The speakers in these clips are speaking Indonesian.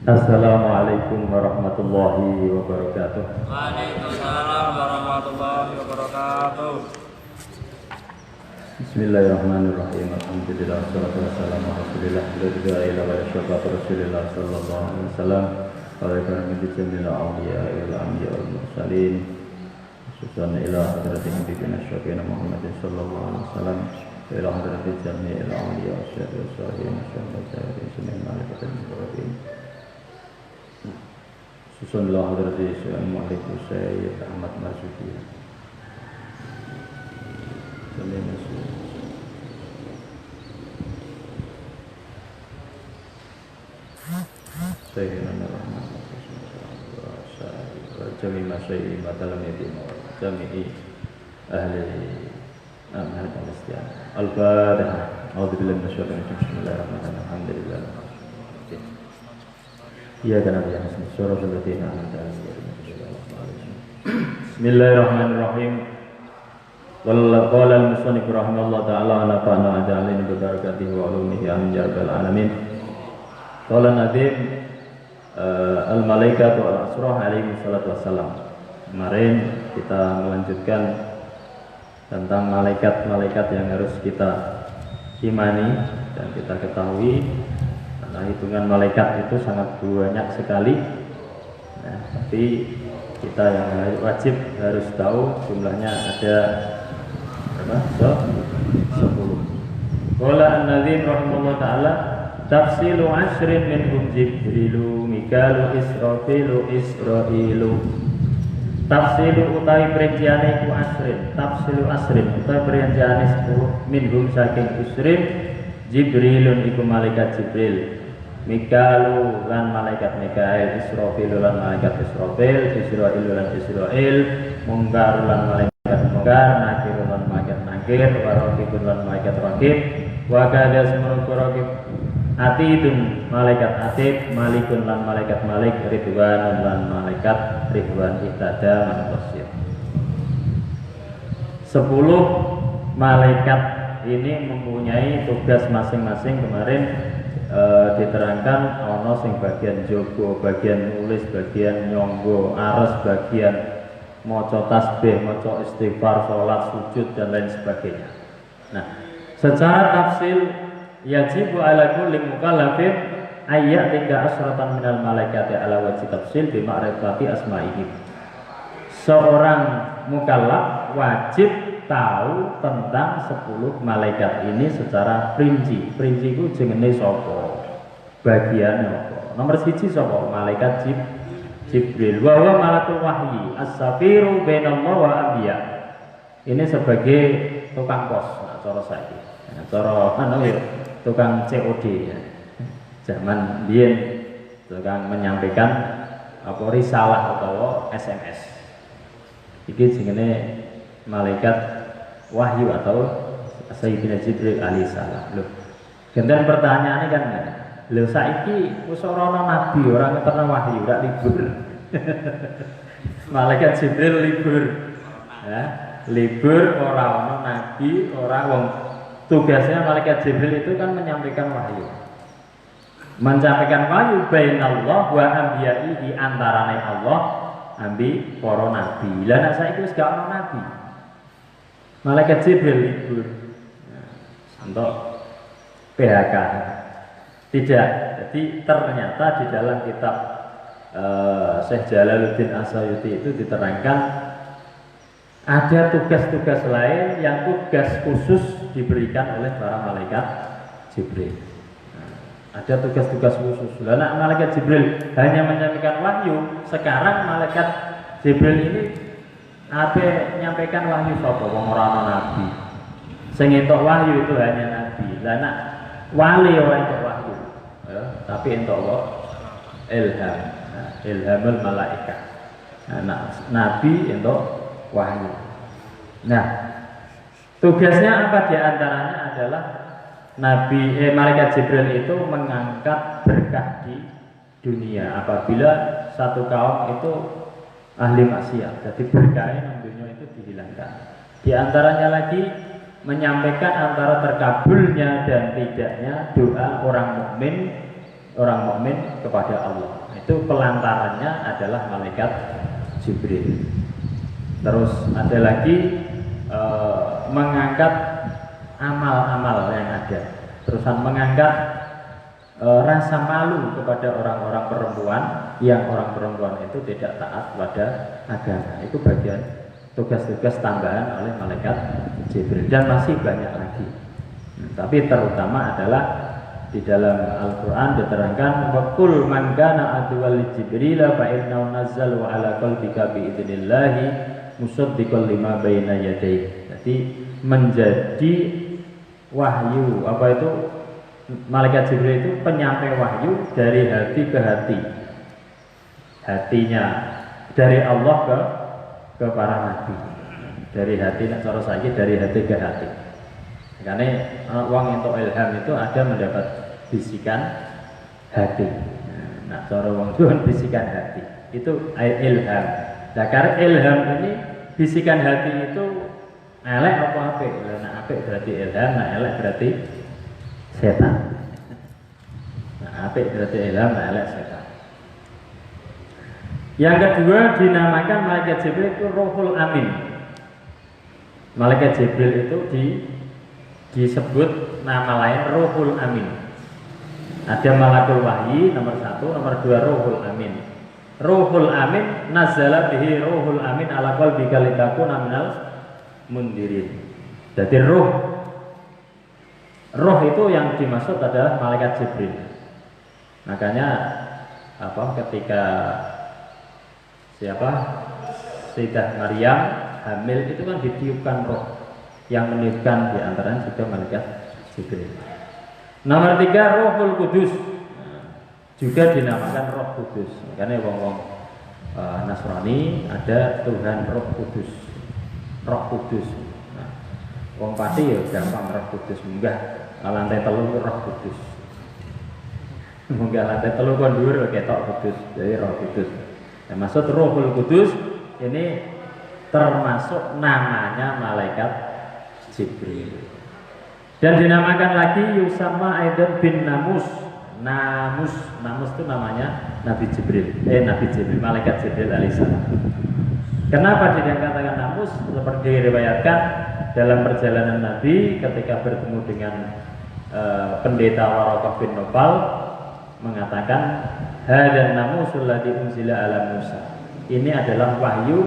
Assalamualaikum warahmatullahi wabarakatuh. Waalaikumsalam warahmatullahi wabarakatuh. Bismillahirrahmanirrahim. Alhamdulillah wassalatu wassalamu ala Rasulillah wa ila wasyafatu Rasulillah sallallahu alaihi wasallam. Wa min jamil awliya wal anbiya wal mursalin. Khususan ila hadratin nabiyina syafiina Muhammadin sallallahu alaihi wasallam. Wa ila hadratin jamil awliya wa syafiina Muhammadin. Susun Allah hadrati Syekh Muhammad Sayyid Ahmad Marzuki. Sayyidina Rahman Jami Masyayikh Matalam Yatim Jami'i Ahli Ahli Palestina Al-Fatihah A'udzubillahi minasyaitonir rajim Bismillahirrahmanirrahim Alhamdulillah Iya kan ada yang surah al-Fatihah. Bismillahirrahmanirrahim. Qala al-musannif rahimahullah ta'ala nafa'ana aj'alna bi barakatihi wa ulumihi amin ya rabbal alamin. Qala nadim al-malaikatu al-asrah alaihi salatu wassalam. Kemarin kita melanjutkan tentang malaikat-malaikat yang harus kita imani dan kita ketahui. Nah, hitungan malaikat itu sangat banyak sekali. Nah, tapi kita yang wajib harus tahu jumlahnya ada berapa? 10. Qala an-Nazim rahimahullah taala tafsilu ashrin minhum Jibrilu Mikalu Israfilu Israilu. Tafsilu utawi perinciane iku ashrin, tafsilu ashrin utawi perinciane 10 minhum saking usrin Jibrilun iku malaikat Jibril. Mikalu lan malaikat Mikael, Israfil lan malaikat Israfil, Israil lan Israil, Mungkar lan malaikat Mungkar, Nakir lan malaikat Nakir, Waraqib lan malaikat Raqib, wa kadza semuruk Raqib, Atidun malaikat Atid, Malikun lan malaikat Malik, Ridwan lan malaikat Ridwan ihtada manusia. 10 malaikat ini mempunyai tugas masing-masing. Kemarin diterangkan ono sing bagian jogo, bagian nulis, bagian nyonggo, ares, bagian maca tasbih, maca istighfar, salat, sujud dan lain sebagainya. Nah, secara tafsil yajibu ala kulli mukallafin ayat 3 asratan minal malaikati ala wajib tafsil bi ma'rifati asma'ihim. Seorang mukallaf wajib tahu tentang 10 malaikat ini secara rinci. Rinci itu jenenge sapa? Bagian apa? Nomor 1 sapa? Malaikat Jibril. Wa huwa malakul wahyi, as-safiru bainallah wa anbiya. Ini sebagai tukang pos, nah, cara saiki. Nah, cara tukang COD ya. Zaman biyen tukang menyampaikan apa risalah atau SMS. Iki jenenge malaikat wahyu atau Sayyidina Jibril alaihissalam. Loh, gantian pertanyaannya kan, lho saiki wis ora ana nabi, ora ngeterno wahyu, ora libur. Malaikat Jibril libur. Ya, libur, ora ana nabi, ora wong. Tugasnya malaikat Jibril itu kan menyampaikan wahyu. Menyampaikan wahyu bainallah wa anbiya'i, di antarane Allah ambi para nabi. Lah nek saiki wis gak ana nabi. Malaikat Jibril libur untuk PHK. Tidak. Jadi ternyata di dalam kitab Syekh Jalaluddin As-Sayuti itu diterangkan ada tugas-tugas lain yang tugas khusus diberikan oleh para malaikat Jibril. Ada tugas-tugas khusus. Lah malaikat Jibril hanya menyampaikan wahyu. Sekarang malaikat Jibril ini ape nyampaikan wahyu sapa? Wong ora ana nabi. Sing entuk wahyu itu hanya nabi. Lah nek wali ora entuk wahyu, ya, tapi entuk apa? Ilham. Nah, ilhamul malaikat. Nah, nabi entuk wahyu. Nah, tugasnya apa? Di antaranya adalah malaikat Jibril itu mengangkat berkah di dunia apabila satu kaum itu ahli maksiat, jadi berkahnya dunia itu dihilangkan. Di antaranya lagi menyampaikan antara terkabulnya dan tidaknya doa orang mukmin kepada Allah. Itu pelantarannya adalah malaikat Jibril. Terus ada lagi mengangkat amal-amal yang ada. Terusan mengangkat rasa malu kepada orang-orang perempuan yang orang perempuan itu tidak taat pada agama. Itu bagian tugas-tugas tambahan oleh malaikat Jibril dan masih banyak lagi. Tapi terutama adalah di dalam Al-Quran diterangkan waqul man kana aduwal Jibril fa innahu nazzalu ala qalbika bi idznillah musaddiqan lima baina yadayhi. Jadi menjadi wahyu apa itu malaikat Jibril itu penyampai wahyu dari hati ke hati. Hatinya dari Allah ke para nabi. Dari hati cara saiki dari hati ke hati. Karena wong entuk ilham itu ada mendapat bisikan hati. Nah, cara wong itu bisikan hati. Itu ilham. Nah, karena ilham ini bisikan hati itu elek apa apik? Nah, apik berarti ilham, nah elek berarti setan. Nah, apik berarti ilham, nah elek setan. Yang kedua dinamakan malaikat Jibril itu Ruhul Amin. Malaikat Jibril itu disebut nama lain Ruhul Amin. Ada malakul wahyi nomor 1, nomor 2 Ruhul Amin. Ruhul Amin nazala bihi Ruhul Amin ala qalbika litakuna minal mundirin. Jadi roh itu yang dimaksud adalah malaikat Jibril. Makanya ketika Sayyidah Maryam hamil itu kan ditiupkan roh, yang meniupkan diantaranya juga malaikat Jibril. Nomor 3 Rohul Kudus, juga dinamakan Roh Kudus. Karena wong-wong Nasrani ada Tuhan Roh Kudus, Roh Kudus. Nah, wong pati ya gampang Roh Kudus, munggah lantai telu Roh Kudus, munggah lantai telu kon dhuwur ketok Kudus, jadi Roh Kudus. Nah, maksud Rohul Kudus ini termasuk namanya malaikat Jibril. Dan dinamakan lagi Yusama Aidan bin Namus. Namus itu namanya Nabi Jibril. Malaikat Jibril alaihissalam. Kenapa dikatakan Namus? Seperti diriwayatkan dalam perjalanan Nabi ketika bertemu dengan pendeta Waraqah bin Nopal mengatakan hadan namusul ladzi unzila ala Musa. Ini adalah wahyu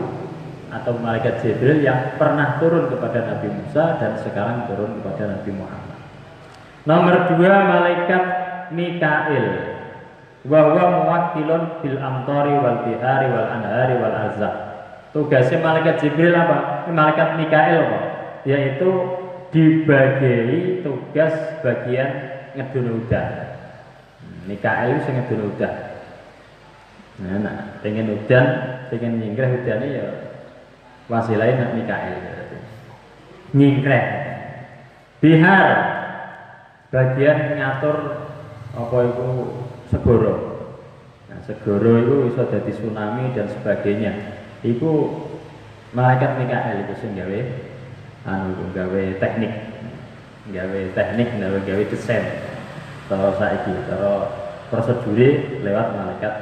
atau malaikat Jibril yang pernah turun kepada Nabi Musa dan sekarang turun kepada Nabi Muhammad. Nomor 2 malaikat Mikail. Wa huwa muwakkilun bil amtari wal bihari wal anhari wal azab. Tugasnya malaikat Jibril apa? Malaikat Mikail apa? Yaitu dibagi tugas bagian ngedun udan. Mikail sing ngedun udan. Nah, pengen udan, pengen nyingkreh udane ya wasilai nak Mikail. Nyingkreh. Bihar bagian ngatur apa itu segoro. Nah, segoro itu bisa jadi tsunami dan sebagainya. Itu malaikat Mikail itu sing gawe gawe teknik, gawe desain. Cara saiki, cara prosedure lewat malaikat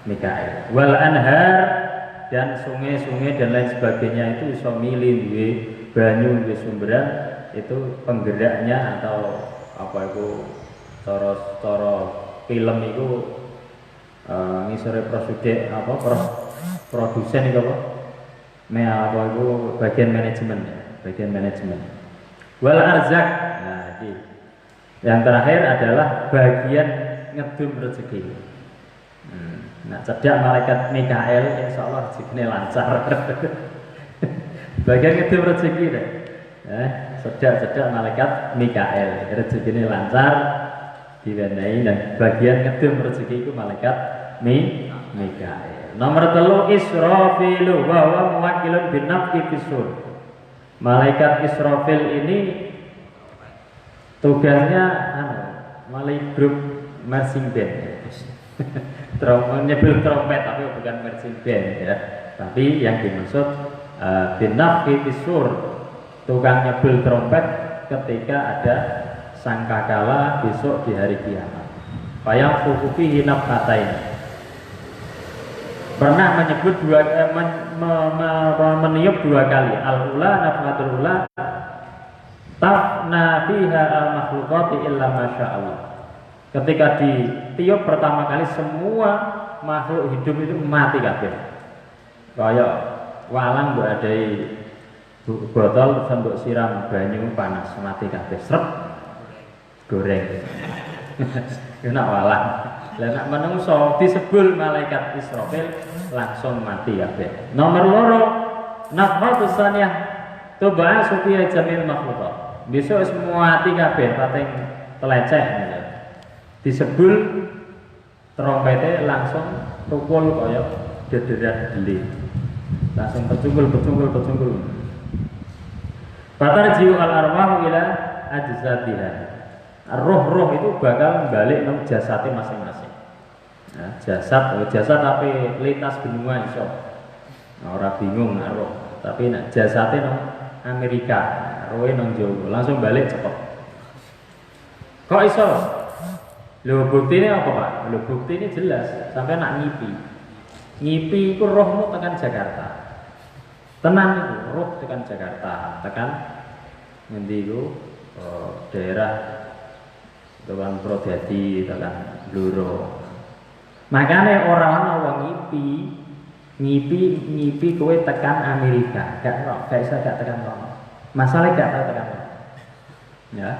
Mikail. Wal anhar dan sungai-sungai dan lain sebagainya itu iso milih duwe banyu duwe sumberan, itu penggeraknya atau apa itu cara film itu ngisore produsen itu apa itu bagian manajemen. Wal arzak. Nah, yang terakhir adalah bagian ngedum rezeki. Nah, cedak malaikat Mikail insya Allah rezekinya lancar. Bagian ngedum rezeki deh. Cedak malaikat Mikail rezekinya lancar diwenehi, dan bagian ngedum rezeki itu malaikat Mikail. Nomor 3 Israfil wa huwa muwakkilun bin nafki fisur. Malaikat Israfil ini tugasnya malaikat grup marching band. Nyebel trompet tapi bukan marching band ya. Tapi yang dimaksud bin nafki fisur, tukang nyebel trompet ketika ada sangkakala besok di hari kiamat. Bayang fukufi hinap katain. pernah menyebut meniup dua kali. Al-ula nafhatul ula tafna fiha al-makhluqati illa masyaallah. Ketika ditiup pertama kali semua makhluk hidup itu mati kabeh. Kayak walang mbok adai botol sendok siram banyu panas mati kabeh. Srep goreng. Enak walang. Lah nek menungso disebul malaikat Israfil langsung mati kabeh. Nomor loro nafhatus saniyah tuba sufiya jamil makhluqat. Besok semua mati kabeh pating telecek. Disebul trompete langsung tukul kaya dederat deli. Langsung becungkul. Fatarjiu al-arwahu ila ajzatiha. Roh-roh itu bakal balik nang jasate masing-masing. Nah, jasad tapi lintas benua iso. Nah, ora bingung roh, tapi nek jasate nang Amerika, rohe nang Jawa, langsung balik cepet. Kok iso? Lho buktine apa, Pak? Lho buktine jelas, sampai nak ngipi. Ngipi iku rohmu tekan Jakarta. Tenan iku, roh tekan Jakarta, tekan ngendi iku? Daerah tekan Prodadi, tekan Bluro. Makanya orang wong ngipi kowe tekan Amerika, gak bisa gak tekan rono. Masalah gak tahu tekan rono. Ya.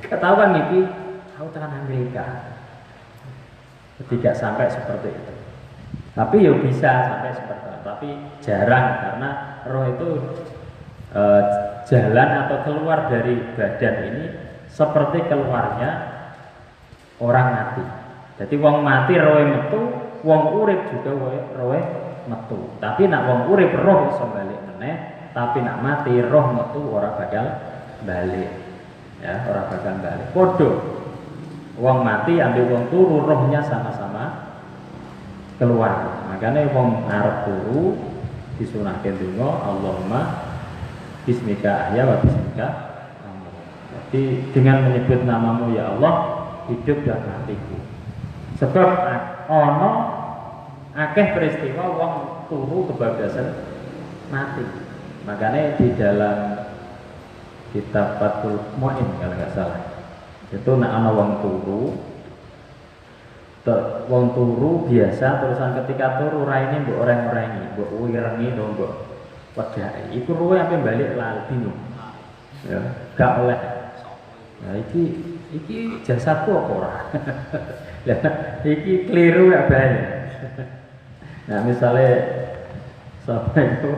Gak tahu kan ngipi, tahu tekan Amerika. Tidak sampai seperti itu. Tapi ya bisa sampai seperti itu, tapi jarang karena roh itu jalan atau keluar dari badan ini seperti keluarnya orang mati. Jadi wong mati rohe metu, wong urip juga rohe metu. Tapi nak wong urip roh iso balik meneh, tapi nak mati roh metu ora bakal balik. Ya, ora bakal balik. Podo. Wong mati ambil wong turu rohnya sama-sama keluar. Makanya wong arep turu disunahke donga Allahumma bismika ahya wa bismika. Jadi dengan menyebut namamu ya Allah, hidup dan matiku. Sebab ono akeh peristiwa wong turu kebablasan mati. Makanya di dalam kitab Fathul Mu'in kalau nggak salah, itu nak ono wong turu biasa terusan ketika turu raine mbok orang-orangi, mbok wirengi to mbok wedhake. Iku ruwe sampe balik lali bingung. Ya, gak oleh. Nah, iki jasadku apa ora? Lah, iki keliru ya bae. Nah, misalnya sapa itu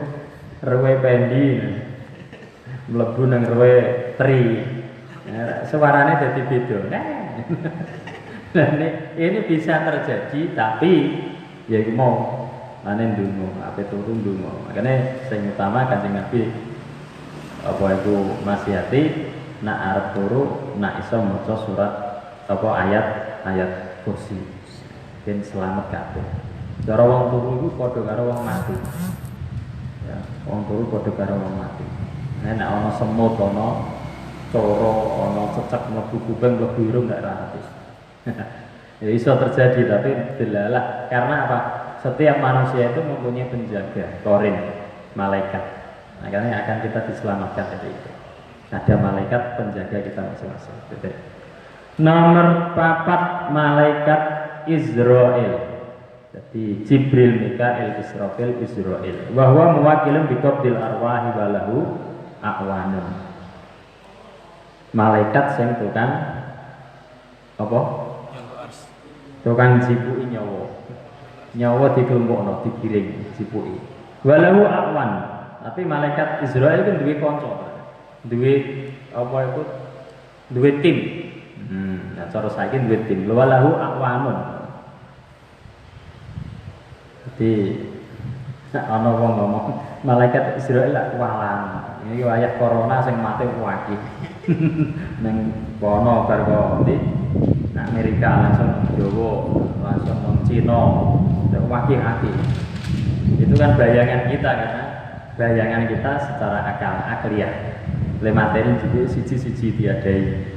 rewe pendi mlebu nang rewe tri. Ya, suaranya jadi beda. Nah, ini bisa terjadi tapi ya iku mau ane ndonga, ape turu ndonga. Makane sing utama Kanjeng Nabi apa itu nasihati nak arep turu nak iso maca surat apa ayat kursi ben selamat kabeh. Cara wong turu iku padha karo wong mati. Ya, wong turu padha karo wong mati. Nek ana semut ana coro ana cecek mlebu kuping mlebu irung gak rapi. Ya iso terjadi tapi delalah karena apa? Setiap manusia itu mempunyai penjaga, korin, malaikat. Makanya akan kita diselamatkan dari itu. Ada malaikat penjaga kita masing-masing. Nomor 4 malaikat Israel. Jadi Jibril, Mikail, Israfil, Israel. Bahwa mewakilun biqabdil arwahi walahu a'wanun. Malaikat sing tukang apa? Tukang jipuki nyawa dikelompokno digiring jipuki. Walahu a'wan. Tapi malaikat Israel kan duwe kanca. Duwe apa itu? Duwe tim. Nah cara saiki duwe tim. Walahu a'wanun. Jadi ana wong ngomong malaikat Israel lak walan. Ini ayat corona sing mati wakil. Neng kono bar kok Amerika langsung Jawa, langsung nang Cina, wakil hati. Itu kan bayangan kita karena bayangan kita secara akliah. Le materi juga siji-siji diadai.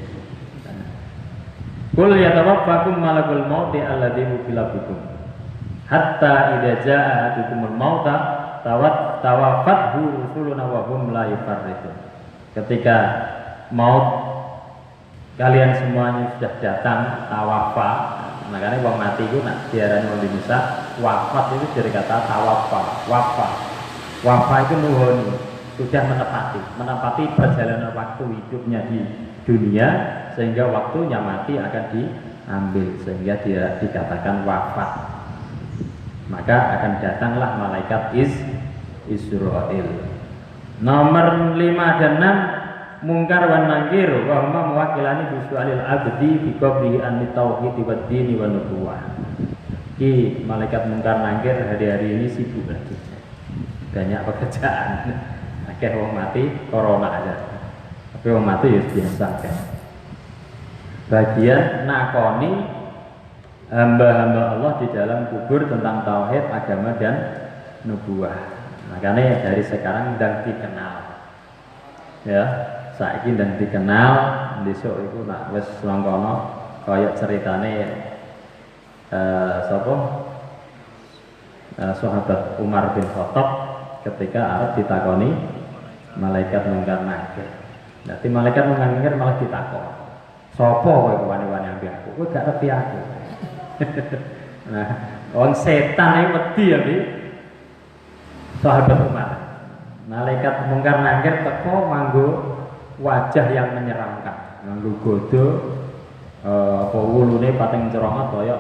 Kul ya tawaffakum malakul maut alladzi wukila bikum. hatta idza jaa ahadukumul mauta tawafathu rusuluna wa hum la yufarritun. Ketika maut kalian semuanya sudah datang, tawafa. Makanya wong mati itu nak diarani wong Indonesia wafat itu dari kata tawafa, wafa itu nuhun, sudah menepati perjalanan waktu hidupnya di dunia sehingga waktunya mati akan diambil sehingga dia dikatakan wafat. Maka akan datanglah malaikat Israel. Nomor 5 dan 6 mungkar wan nakir wa huma mewakilani bisualil abdi bi qabrihi an tauhid wa dini wa nubuwah. Ki malaikat mungkar nakir hari-hari ini sibuk lagi. Banyak pekerjaan. Akeh wong mati corona aja. Tapi wong mati ya biasa kan. Bagian nakoni hamba-hamba Allah di dalam kubur tentang tauhid, agama dan nubuwah. Makanya dari sekarang sedang dikenal. Ya, saiki ndang dikenal, besok iku nak wis langkono kaya ceritane sapa sahabat Umar bin Khattab ketika arep ditakoni malaikat mungkar nakir. Nanti malaikat mungkar nakir malah ditakon. Sapa kowe wani-wani ambek aku? Kowe gak ngerti aku. Nah, wong setan iki wedi ya, Bi. Sahabat Umar. Malaikat mungkar nakir teko nganggo wajah yang menyeramkan, nganggo godo apa wulune pating cerongot kaya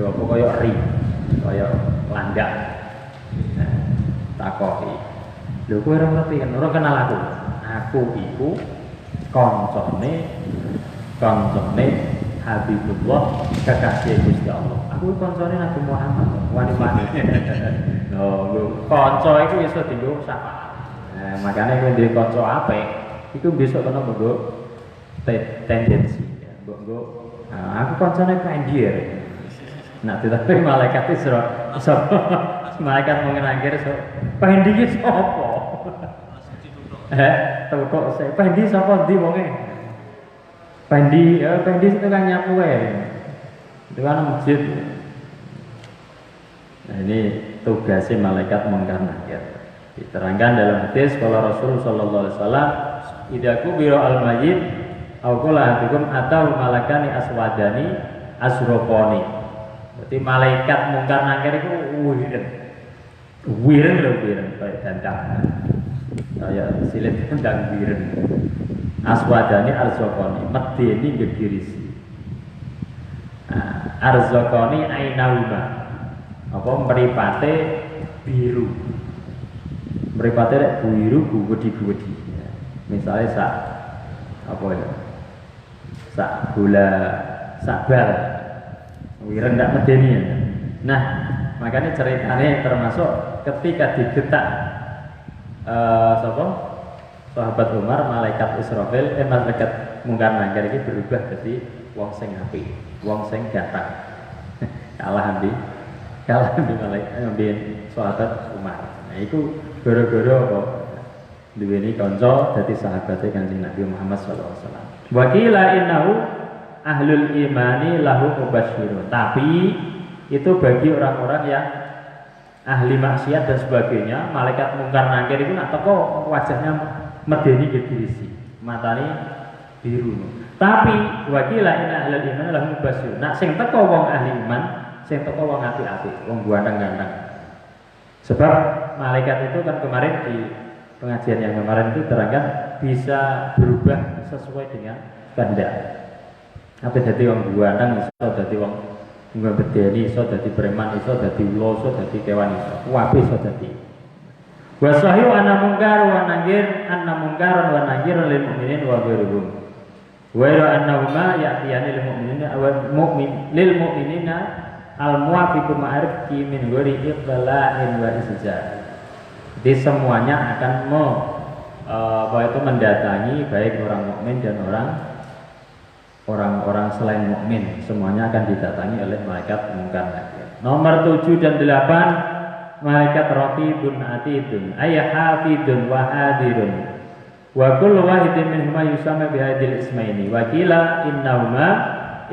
apa kaya ri, kaya landak. Nah, takoki. Lho kowe ora ngerti kan, ora kenal aku. Aku iku kancane Habibullah kekasih Gusti Allah. Aku kancane Nabi Muhammad, wani-wani. Lho, kanca iku iso dienggo sapa. Nah, makanya kowe duwe kanca apik, iku besok kena nggo tendensi. Nggo aku kancane pendir. Nak ditakoki malaikat Isra, malaikat mengangkir pendi iki sapa? Tutuk sik pendi sapa ndi wonge? Pendi itu kan nyapu itu kan masjid. Nah ini tugasnya malaikat mungkar nakir. Diterangkan dalam hadis kalau Rasul sallallahu alaihi wasallam idza kubira al-mayyit aw qala bikum atau malakani aswadani asrofoni. Berarti malaikat mungkar nakir itu wiren kayak dandang. Kayak silet kendang wiren. Aswadani arzokoni medeni gegirisi. Nah, arzokoni ainauma apa mripate biru. Mripate rek biru gudi-gudi. Misalnya sak apa ya? Sak bola sak bal. Wireng ndak medeni ya. Nah, makanya ceritanya termasuk ketika digetak sapa? Sahabat Umar, malaikat Israfil, malaikat mungkar nakir ini berubah jadi wong sing apik, wong sing ganteng. kalah di malaikat ambil sahabat Umar. Nah itu gara-gara apa? Duweni kanca dadi sahabate Kanjeng Nabi Muhammad sallallahu alaihi wasallam. Wa qila innahu ahlul imani lahu mubasyirun. Tapi itu bagi orang-orang yang ahli maksiat dan sebagainya, malaikat mungkar nakir itu nak teko wajahnya medeni gegirisi, matane biru. Tapi wakila inna ahlul iman lahum mubasyirun. Nak sing teko wong ahli iman, sing teko wong apik-apik, wong ganteng-ganteng. Sebab malaikat itu kan kemarin di pengajian yang kemarin itu terangkan bisa berubah sesuai dengan kehendak. Apa dadi wong ganteng iso dadi wong bedeni, iso dadi preman, iso dadi ulo, iso dadi kewan, iso apik iso dadi. Wa sahihu anna mungkar wa nakir anna mungkaran wa nakir lil mu'minin wa ghairuhum. Wa annahuma ya'tiyani lil mu'minina wa lil mu'minina al muwafiqu ma'arifki min ghairi iqlala'in wa isjar. Jadi semuanya akan mendatangi baik orang mukmin dan orang-orang selain mukmin, semuanya akan didatangi oleh malaikat mungkar nakir. Nomor 7 dan 8 malaikat raqibun atidun ay hafidun wa hadirun wa kullu wahidin minhuma yusamma bi hadhil ismaini wa qila innahuma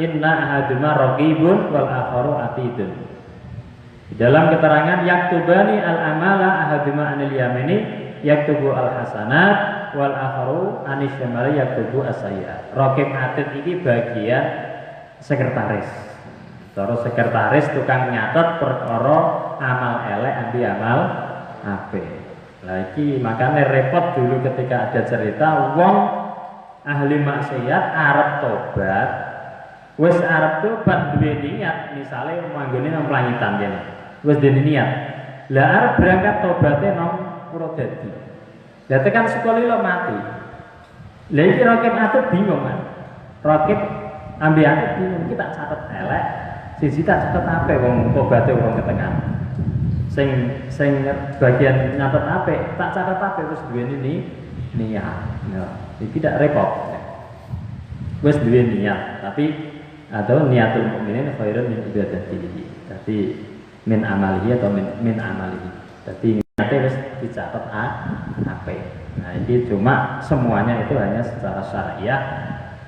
inna ahaduma raqibun wal akharu atidun. Di dalam keterangan yaktubani al amala ahaduma anil yamini yaktubu al hasanat wal akharu anis syamali yaktubu as-sayyi'at. Raqib atid iki bagian sekretaris. Terus sekretaris tukang nyatet perkara amal elek ambi amal apik. Lah iki makanya repot dulu ketika ada cerita wong ahli maksiat arep tobat. Wis arep tobat duwe niat misale manggone nang plangitan kene. Wis duwe niat. Lah arep berangkat tobaté nang Purwodadi. Lah tekan sekolah lo mati. Lah iki rakib atut bingung kan. Rakib ambil atut bingung iki tak catet elek. Siji tak catet apik wong tobaté wong ketengan. Sing bagian nyatet apik, tak catet apik wis duwe niat. Ya, iki tidak repot. Wis duwe niat, tapi atau niatul mukminin khairun min ibadatihi. Jadi min amalihi atau min amalihi. Jadi niatnya wis dicatat apik. Nah, ini cuma semuanya itu hanya secara syariah,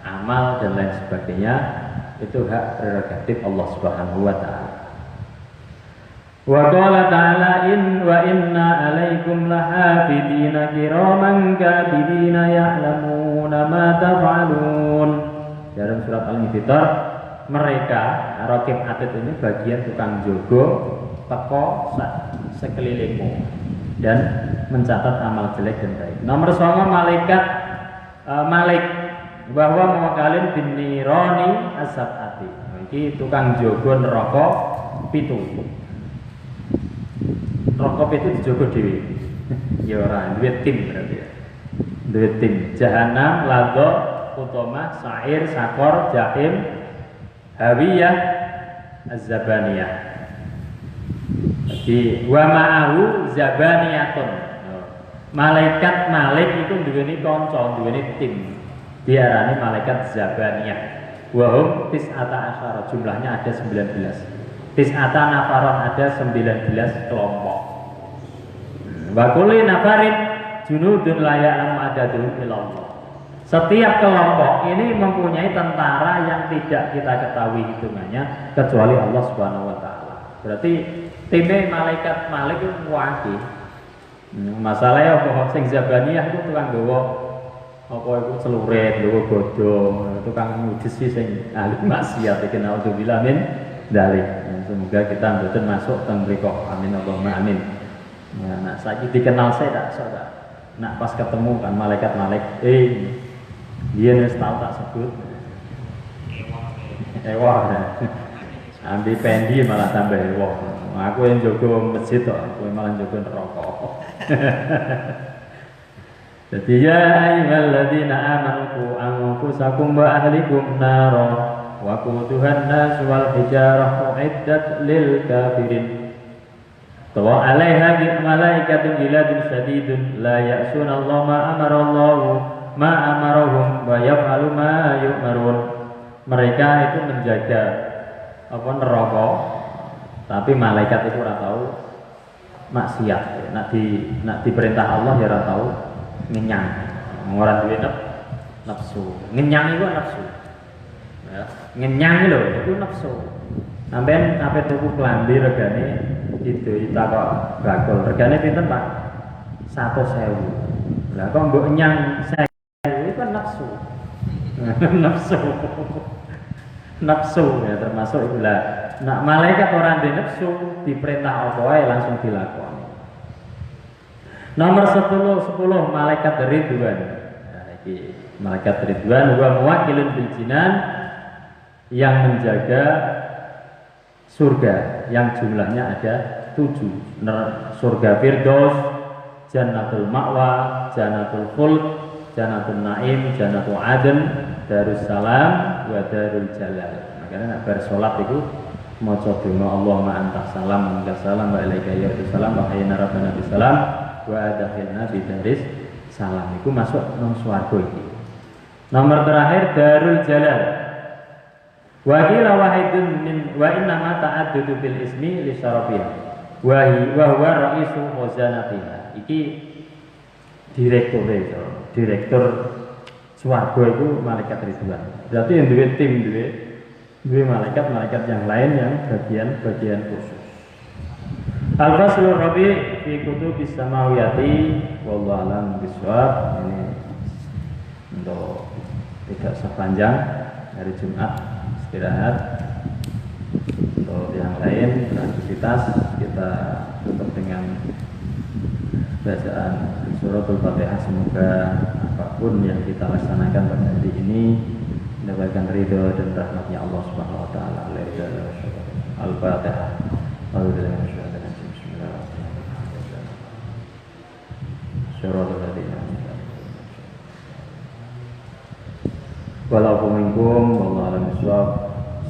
amal dan lain sebagainya itu hak prerogatif Allah Subhanahu wa taala. Wa qala ta'ala wa inna 'alaikum lahafidina kiraman katibina ya'lamuna ma taf'alun. Dalam surat Al-Infitar, mereka raqib atid ini bagian tukang jogo teko sekelilingmu dan mencatat amal jelek dan baik. Nomor 9 malaikat Malik bahwa mewakilin binironi as-sab'ati. Iki tukang jogo neraka 7. Rokok itu dijogo dewi. Ya ora, duwe tim berarti ya. Duwe tim. Jahanam, Ladha, Utama, Sa'ir, Sakor, Jahim, Hawiyah, Az-Zabaniyah. Jadi wa ma'ahu zabaniyatun. Malaikat Malik itu duweni kanca, duweni tim. Diarani malaikat Zabaniyah. Wa hum tis'ata asyara, jumlahnya ada 19. Tis'ata nafaron, ada 19 kelompok. Wa kulli nafarin junudun la ya'lamu adadun illallah. Setiap kelompok ini mempunyai tentara yang tidak kita ketahui hitungannya kecuali Allah Subhanahu wa taala. Berarti timnya malaikat Malik itu wakil. Masalahnya apa sing Zabaniyah itu tukang gawa apa itu celurit, gawa godhong, tukang ngudesi sing ahli maksiat iki naudzubillah min dzalik. Semoga kita mboten masuk teng mriku. Amin Allahumma amin. Ya, nak saiki dikenal saya tak saudara. Nak pas ketemu kan malaikat dia wis tau tak sebut. Ewah. Ambil pendi malah tambah ewah. Aku yang jaga masjid kok, aku malah jaga neraka. Jadi ya ayyuhalladzina amanu qu anfusakum wa ahlikum nara wa quduhan nas wal hijarah uiddat lil kafirin. Tawa 'alaiha malaikatun ghiladun syadidun la ya'suna Allah ma amara Allah ma amarahum wa yaf'alu ma yu'marun. Mereka itu menjaga apa neraka, tapi malaikat itu ora tahu maksiat. Nak diperintah Allah ya ora tahu ngenyang. Ora duwe nafsu. Ngenyang itu nafsu. Ya, ngenyang lho itu nafsu. Sampeyan ape tuku klambi regane itu kok bakul. Regane pinten, Pak? 100.000. Lah kok mbok nyang 1.000 itu kan nafsu. Nafsu ya termasuk itulah. Nak malaikat orang di nafsu diperintah apa wae langsung dilakoni. Nomor 10 malaikat Ridwan. Nah, iki malaikat Ridwan wa muwakilun bil jinan yang menjaga surga yang jumlahnya ada 7. Surga Firdaus, Jannatul Ma'wa, Jannatul Khuld, Jannatul Naim, Jannatul Adn, Darussalam, wa Darul Jalal. Makanya nak bar salat itu maca donga Allahumma anta salam wa minka salam wa ilaika salam wa hayyina rabbana bisalam wa adkhilna bidaris salam. Iku masuk nang swarga iki. Nomor terakhir Darul Jalal. Wa qila wahidun min wa inna ma ta'addudu bil ismi li syarafiha. Wa huwa ra'isu khazanatiha. Iki direktur swarga itu malaikat Ridwan. Berarti yang duwe tim duwe Dua malaikat yang lain yang bagian khusus. Al-Faslur Rabi fi kutubis samawiyati wallahu a'lam bishawab. Ini untuk tidak sepanjang hari Jumat istirahat. Untuk yang lain beraktivitas kita tutup dengan bacaan suratul Fatihah. Semoga apapun yang kita laksanakan pada hari ini mendapatkan ridho dan rahmatnya Allah Subhanahu wa taala. Al-Fatihah.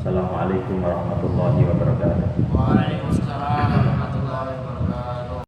Assalamualaikum warahmatullahi wabarakatuh. Waalaikumsalam.